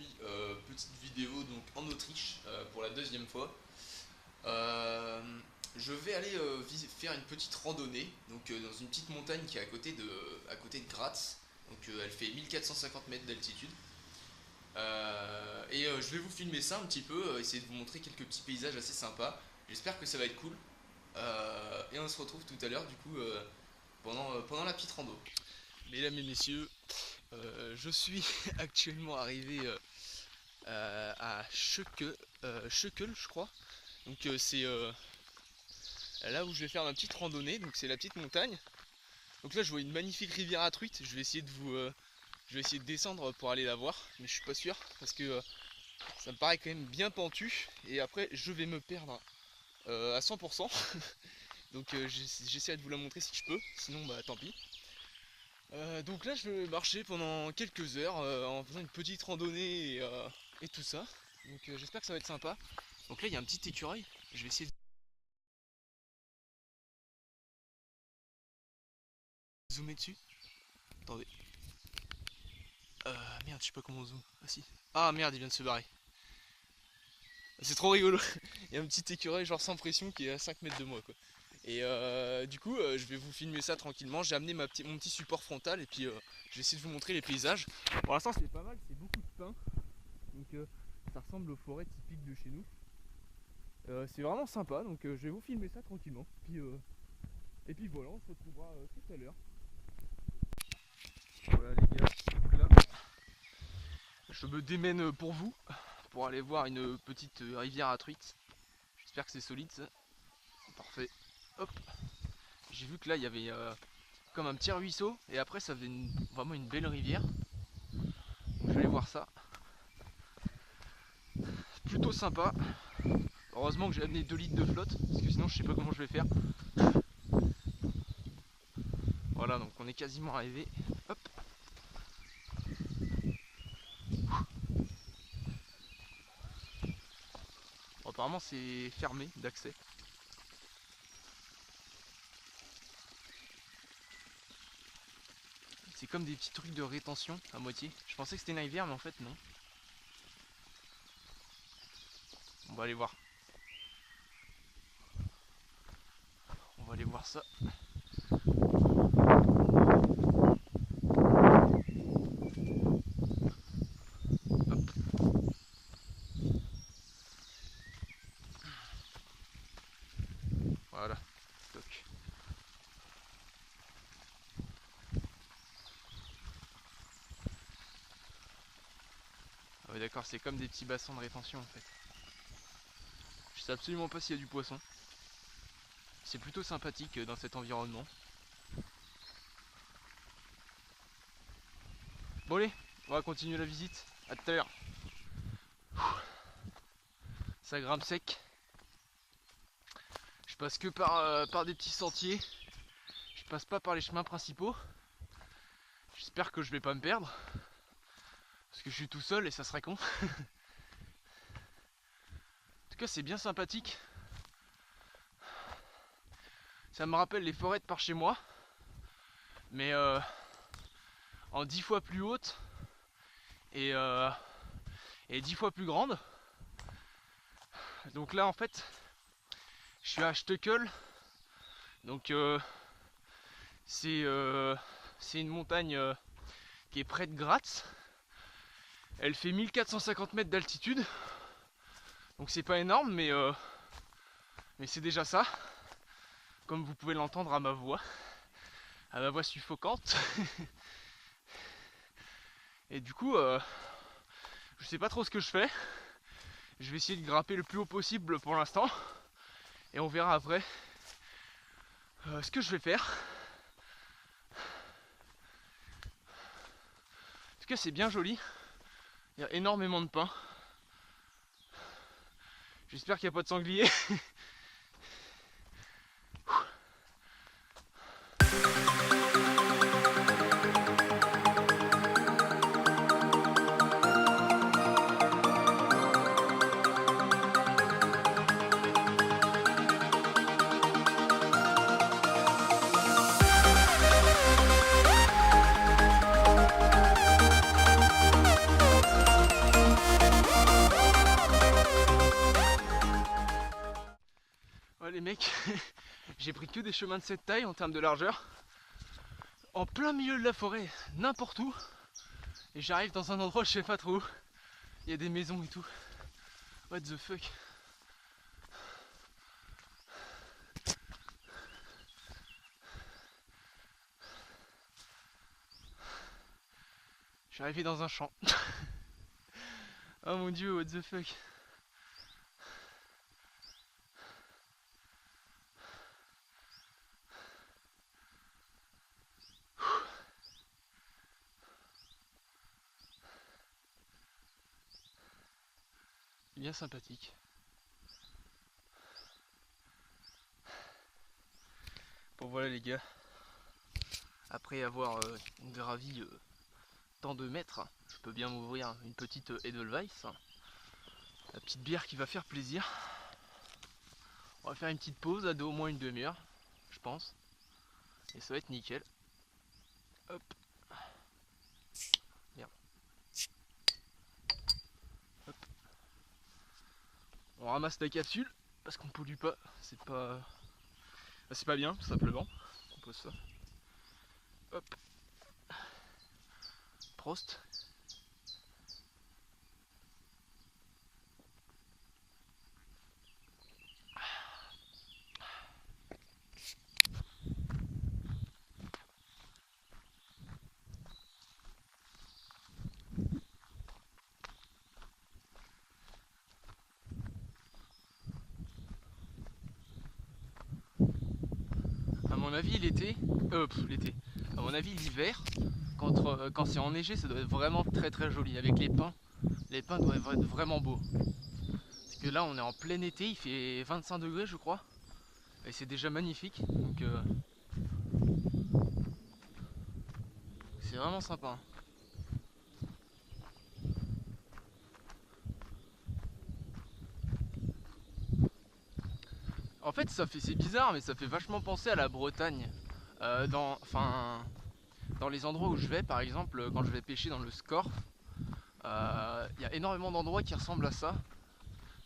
aujourd'hui, petite vidéo donc en Autriche pour la deuxième fois. Euh, je vais aller faire une petite randonnée donc dans une petite montagne qui est à côté de Graz. Donc elle fait 1450 mètres d'altitude. Je vais vous filmer ça un petit peu, essayer de vous montrer quelques petits paysages assez sympas. J'espère que ça va être cool. Et on se retrouve tout à l'heure du coup pendant la petite rando. Mesdames et messieurs, je suis actuellement arrivé à Schöckel, je crois. Donc c'est là où je vais faire ma petite randonnée. Donc c'est la petite montagne. Donc là je vois une magnifique rivière à truites. Je vais essayer de descendre pour aller la voir, mais je suis pas sûr parce que ça me paraît quand même bien pentu. Et après je vais me perdre à 100%. Donc j'essaierai de vous la montrer si je peux. Sinon bah tant pis. Donc là je vais marcher pendant quelques heures en faisant une petite randonnée et tout ça. Donc j'espère que ça va être sympa. Donc là il y a un petit écureuil. Je vais essayer de zoomer dessus. Attendez. Merde, je sais pas comment on zoome. Ah si. Ah merde, il vient de se barrer. C'est trop rigolo. Il y a un petit écureuil genre sans pression qui est à 5 mètres de moi quoi. Et du coup je vais vous filmer ça tranquillement. J'ai amené mon petit support frontal et puis je vais essayer de vous montrer les paysages. Pour l'instant c'est pas mal, c'est beaucoup de pins. Donc ça ressemble aux forêts typiques de chez nous. C'est vraiment sympa, donc je vais vous filmer ça tranquillement. Et puis voilà, on se retrouvera tout à l'heure. Voilà les gars, donc là, je me démène pour vous, pour aller voir une petite rivière à truites. J'espère que c'est solide ça. Parfait. Hop. J'ai vu que là il y avait comme un petit ruisseau, et après ça faisait vraiment une belle rivière. Donc je vais aller voir ça. Plutôt sympa. Heureusement que j'ai amené 2 litres de flotte, parce que sinon je sais pas comment je vais faire. Voilà, donc on est quasiment arrivé. Hop. Bon, apparemment c'est fermé d'accès. C'est comme des petits trucs de rétention à moitié. Je pensais que c'était une rivière mais en fait non. On va aller voir. On va aller voir ça. Voilà, stock. Ah ouais d'accord, c'est comme des petits bassins de rétention en fait. Je sais absolument pas s'il y a du poisson. C'est plutôt sympathique dans cet environnement. Bon allez, on va continuer la visite. À tout à l'heure. Ça grimpe sec. Je passe que par des petits sentiers. Je passe pas par les chemins principaux. J'espère que je vais pas me perdre. Parce que je suis tout seul et ça serait con. En tout cas c'est bien sympathique. Ça me rappelle les forêts de par chez moi. Mais en 10 fois plus haute. Et 10 fois plus grande. Donc là en fait je suis à Stöckel. Donc c'est une montagne qui est près de Graz. Elle fait 1450 mètres d'altitude. Donc c'est pas énorme mais c'est déjà ça. Comme vous pouvez l'entendre à ma voix suffocante. Et du coup je sais pas trop ce que je fais. Je vais essayer de grimper le plus haut possible pour l'instant. Et on verra après ce que je vais faire. En tout cas c'est bien joli. Il y a énormément de pins. J'espère qu'il n'y a pas de sanglier. mec, j'ai pris que des chemins de cette taille en termes de largeur, en plein milieu de la forêt, n'importe où, et j'arrive dans un endroit je sais pas trop où, il y a des maisons et tout. What the fuck? Je suis arrivé dans un champ. Oh mon dieu, what the fuck? Bien sympathique. Bon voilà les gars, après avoir gravi tant de mètres, je peux bien m'ouvrir une petite Edelweiss, la petite bière qui va faire plaisir. On va faire une petite pause à d'au moins une demi-heure, je pense, et ça va être nickel. Hop. Merde. Hop. On ramasse la capsule parce qu'on pollue pas, c'est pas bien tout simplement. On pose ça. Hop. Prost. À mon avis l'été, à mon avis l'hiver, quand c'est enneigé, ça doit être vraiment très très joli avec les pins. Les pins doivent être vraiment beaux. Parce que là on est en plein été, il fait 25 degrés je crois. Et c'est déjà magnifique. Donc c'est vraiment sympa. En fait c'est bizarre mais ça fait vachement penser à la Bretagne. Dans les endroits où je vais, par exemple quand je vais pêcher dans le Scorff, il y a énormément d'endroits qui ressemblent à ça.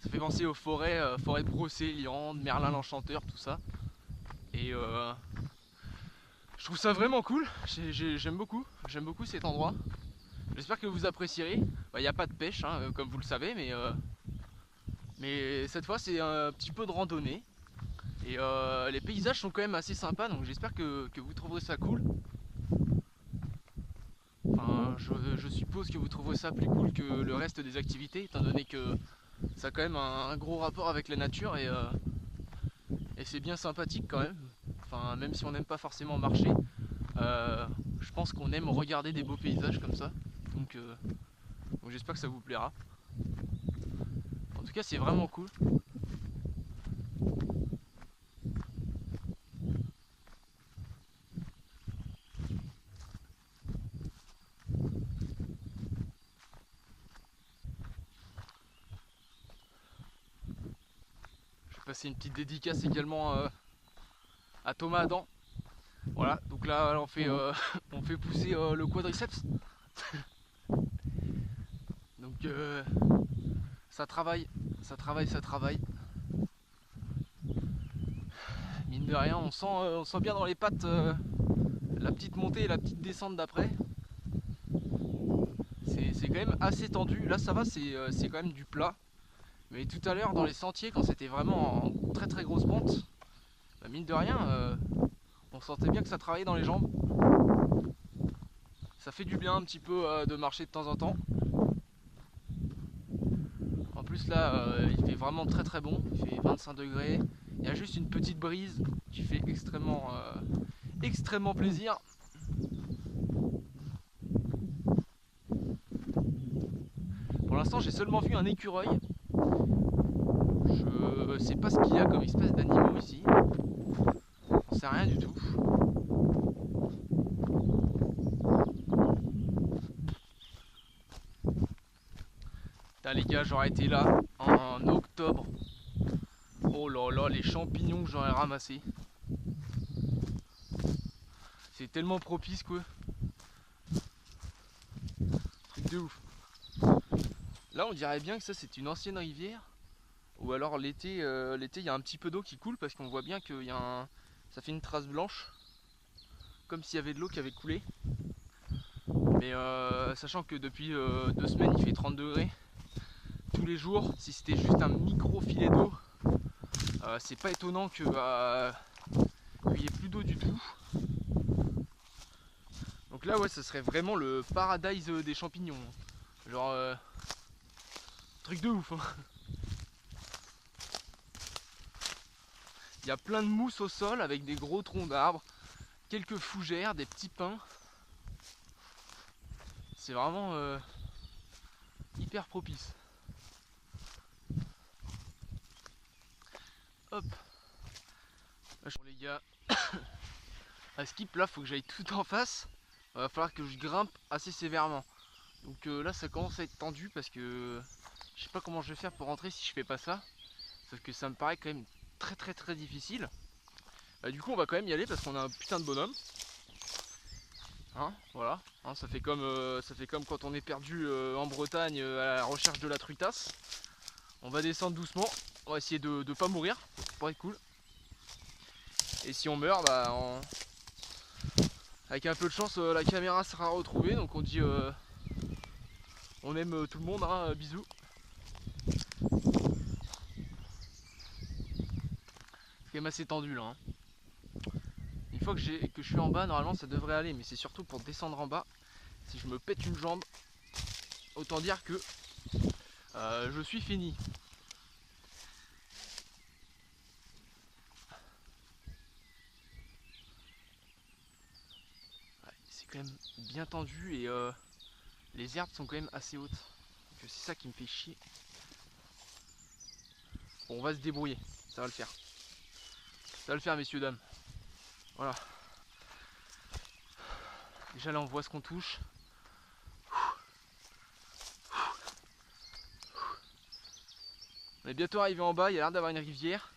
Ça fait penser aux forêts, forêts de Brocéliande, Merlin l'Enchanteur, tout ça. Et je trouve ça vraiment cool, j'aime beaucoup cet endroit. J'espère que vous apprécierez. Il n'y a pas de pêche, hein, comme vous le savez, mais cette fois c'est un petit peu de randonnée. Et les paysages sont quand même assez sympas, donc j'espère que vous trouverez ça cool. Enfin, je suppose que vous trouverez ça plus cool que le reste des activités, étant donné que ça a quand même un gros rapport avec la nature et c'est bien sympathique quand même. Enfin, même si on n'aime pas forcément marcher, je pense qu'on aime regarder des beaux paysages comme ça. Donc j'espère que ça vous plaira. En tout cas, c'est vraiment cool. Passer une petite dédicace également à Thomas Adam. Voilà, donc là on fait, on fait pousser le quadriceps. Donc ça travaille. Mine de rien, on sent bien dans les pattes la petite montée et la petite descente d'après. C'est quand même assez tendu. Là ça va, c'est quand même du plat. Mais tout à l'heure dans les sentiers, quand c'était vraiment en très très grosse pente, bah mine de rien, on sentait bien que ça travaillait dans les jambes. Ça fait du bien un petit peu de marcher de temps en temps. En plus là, il fait vraiment très très bon, il fait 25 degrés. Il y a juste une petite brise qui fait extrêmement plaisir. Pour l'instant j'ai seulement vu un écureuil. Je sais pas ce qu'il y a comme espèce d'animaux ici. J'en sais rien du tout. Putain les gars, j'aurais été là en octobre. Oh là là, les champignons que j'aurais ramassés. C'est tellement propice quoi. Truc de ouf. Là on dirait bien que ça c'est une ancienne rivière. Ou alors l'été, il y a un petit peu d'eau qui coule parce qu'on voit bien que ça fait une trace blanche, comme s'il y avait de l'eau qui avait coulé. Mais sachant que depuis 2 semaines il fait 30 degrés tous les jours, si c'était juste un micro filet d'eau, c'est pas étonnant qu'il n'y ait plus d'eau du tout. Donc là ouais, ce serait vraiment le paradise des champignons. Genre truc de ouf hein. Il y a plein de mousse au sol avec des gros troncs d'arbres, quelques fougères, des petits pins. C'est vraiment hyper propice. Hop. Bon, les gars, à skip là, faut que j'aille tout en face. Il va falloir que je grimpe assez sévèrement. Donc là, ça commence à être tendu parce que je sais pas comment je vais faire pour rentrer si je fais pas ça. Sauf que ça me paraît quand même très difficile. Du coup, on va quand même y aller parce qu'on a un putain de bonhomme. Hein, voilà, hein, ça fait comme quand on est perdu en Bretagne à la recherche de la truitasse. On va descendre doucement, on va essayer de pas mourir, ça pourrait être cool. Et si on meurt, bah avec un peu de chance la caméra sera retrouvée. Donc on dit on aime tout le monde, hein, bisous. C'est quand même assez tendu là hein. Une fois que je suis en bas, normalement ça devrait aller, mais c'est surtout pour descendre en bas. Si je me pète une jambe, autant dire que je suis fini. Ouais, c'est quand même bien tendu et les herbes sont quand même assez hautes. Donc c'est ça qui me fait chier. Bon, on va se débrouiller, ça va le faire. Ça va le faire, messieurs, dames. Voilà. Déjà là on voit ce qu'on touche. On est bientôt arrivé en bas, il y a l'air d'avoir une rivière.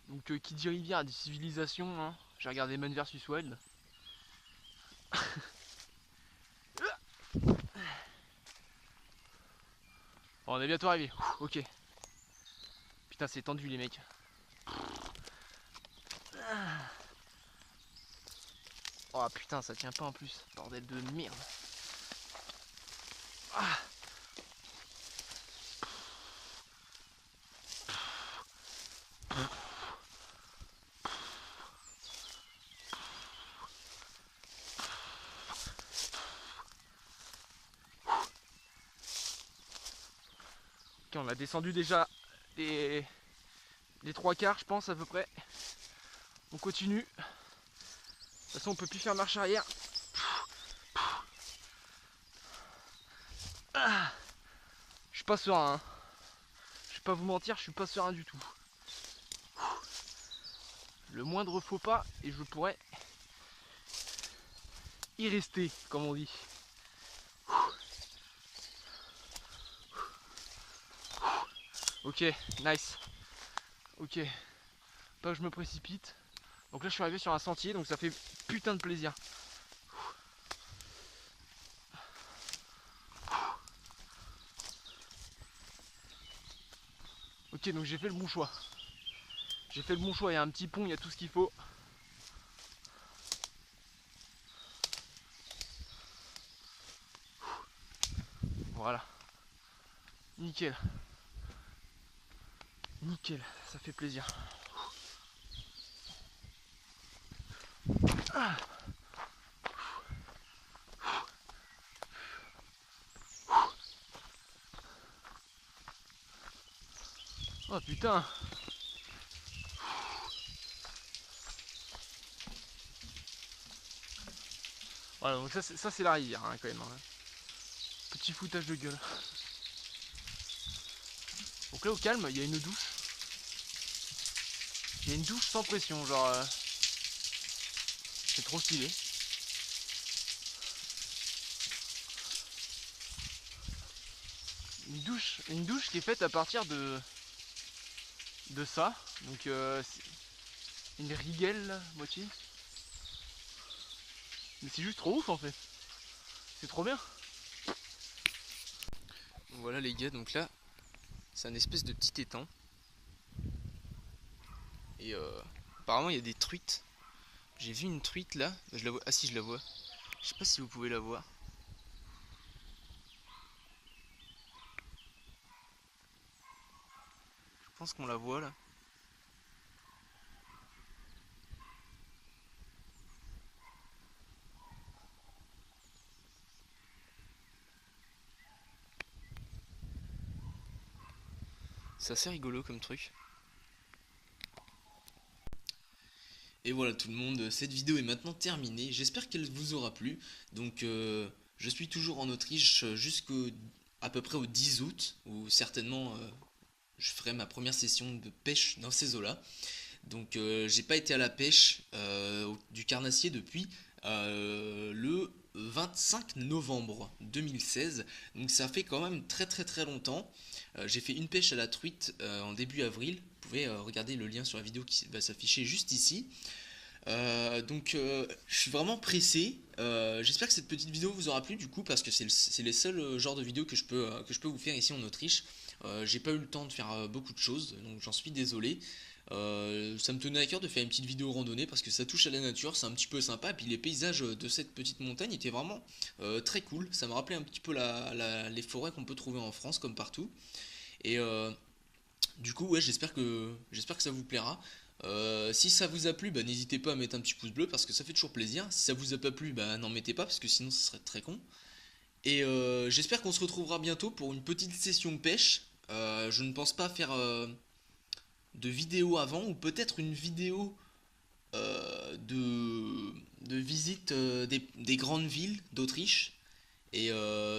Donc qui dit rivière a des civilisations hein. J'ai regardé Man vs Wild. Bon, on est bientôt arrivé. Ok. Putain c'est tendu les mecs. Oh putain ça tient pas en plus. Bordel de merde. Ah. Ok, on a descendu déjà les 3/4 je pense à peu près. On continue. De toute façon on peut plus faire marche arrière. Ah. Je suis pas serein hein. Je vais pas vous mentir, je suis pas serein du tout. Le moindre faux pas et je pourrais y rester comme on dit. Ok, nice. Ok, pas que je me précipite. Donc là je suis arrivé sur un sentier, donc ça fait putain de plaisir. Ok, donc j'ai fait le bon choix. J'ai fait le bon choix, il y a un petit pont, il y a tout ce qu'il faut. Voilà. Nickel. Nickel, ça fait plaisir. Ah. Oh putain. Voilà, donc ça c'est la rivière hein, quand même. Hein. Petit foutage de gueule. Donc là au calme, il y a une douche. Il y a une douche sans pression, genre c'est trop stylé. Une douche qui est faite à partir de ça. Donc une riguelle moitié. Mais c'est juste trop ouf en fait. C'est trop bien. Voilà les gars, donc là C'est un espèce de petit étang. Et apparemment il y a des truites. J'ai vu une truite là. Je la vois. Ah si, je la vois. Je sais pas si vous pouvez la voir. Je pense qu'on la voit là. C'est assez rigolo comme truc. Et voilà tout le monde, cette vidéo est maintenant terminée. J'espère qu'elle vous aura plu. Donc je suis toujours en Autriche jusqu'au à peu près au 10 août, où certainement je ferai ma première session de pêche dans ces eaux-là. Donc j'ai pas été à la pêche du carnassier depuis le 25 novembre 2016. Donc ça fait quand même très très très longtemps. J'ai fait une pêche à la truite en début avril. Vous pouvez regarder le lien sur la vidéo qui va s'afficher juste ici. Je suis vraiment pressé. J'espère que cette petite vidéo vous aura plu du coup parce que c'est les seuls genres de vidéos que je peux vous faire ici en Autriche. J'ai pas eu le temps de faire beaucoup de choses, donc j'en suis désolé. Ça me tenait à cœur de faire une petite vidéo randonnée parce que ça touche à la nature, c'est un petit peu sympa. Et puis les paysages de cette petite montagne étaient vraiment très cool. Ça me rappelait un petit peu les forêts qu'on peut trouver en France comme partout. Et du coup, ouais, j'espère que ça vous plaira. Si ça vous a plu, bah, n'hésitez pas à mettre un petit pouce bleu parce que ça fait toujours plaisir. Si ça vous a pas plu, bah, n'en mettez pas parce que sinon ce serait très con. Et j'espère qu'on se retrouvera bientôt pour une petite session pêche. Je ne pense pas faire de vidéo avant ou peut-être une vidéo de visite des grandes villes d'Autriche. Et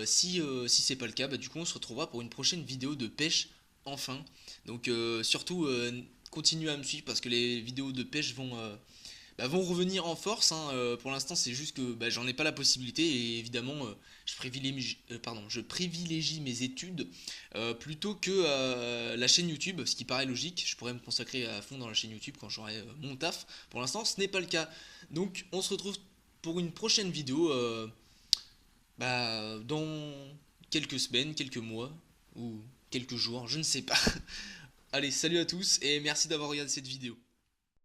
si c'est pas le cas, bah, du coup on se retrouvera pour une prochaine vidéo de pêche enfin. Donc surtout continuez à me suivre parce que les vidéos de pêche vont revenir en force, hein. Pour l'instant c'est juste que bah, j'en ai pas la possibilité et évidemment je privilégie mes études plutôt que la chaîne YouTube, ce qui paraît logique. Je pourrais me consacrer à fond dans la chaîne YouTube quand j'aurai mon taf. Pour l'instant ce n'est pas le cas. Donc on se retrouve pour une prochaine vidéo. Dans quelques semaines, quelques mois ou quelques jours, je ne sais pas. Allez, salut à tous et merci d'avoir regardé cette vidéo.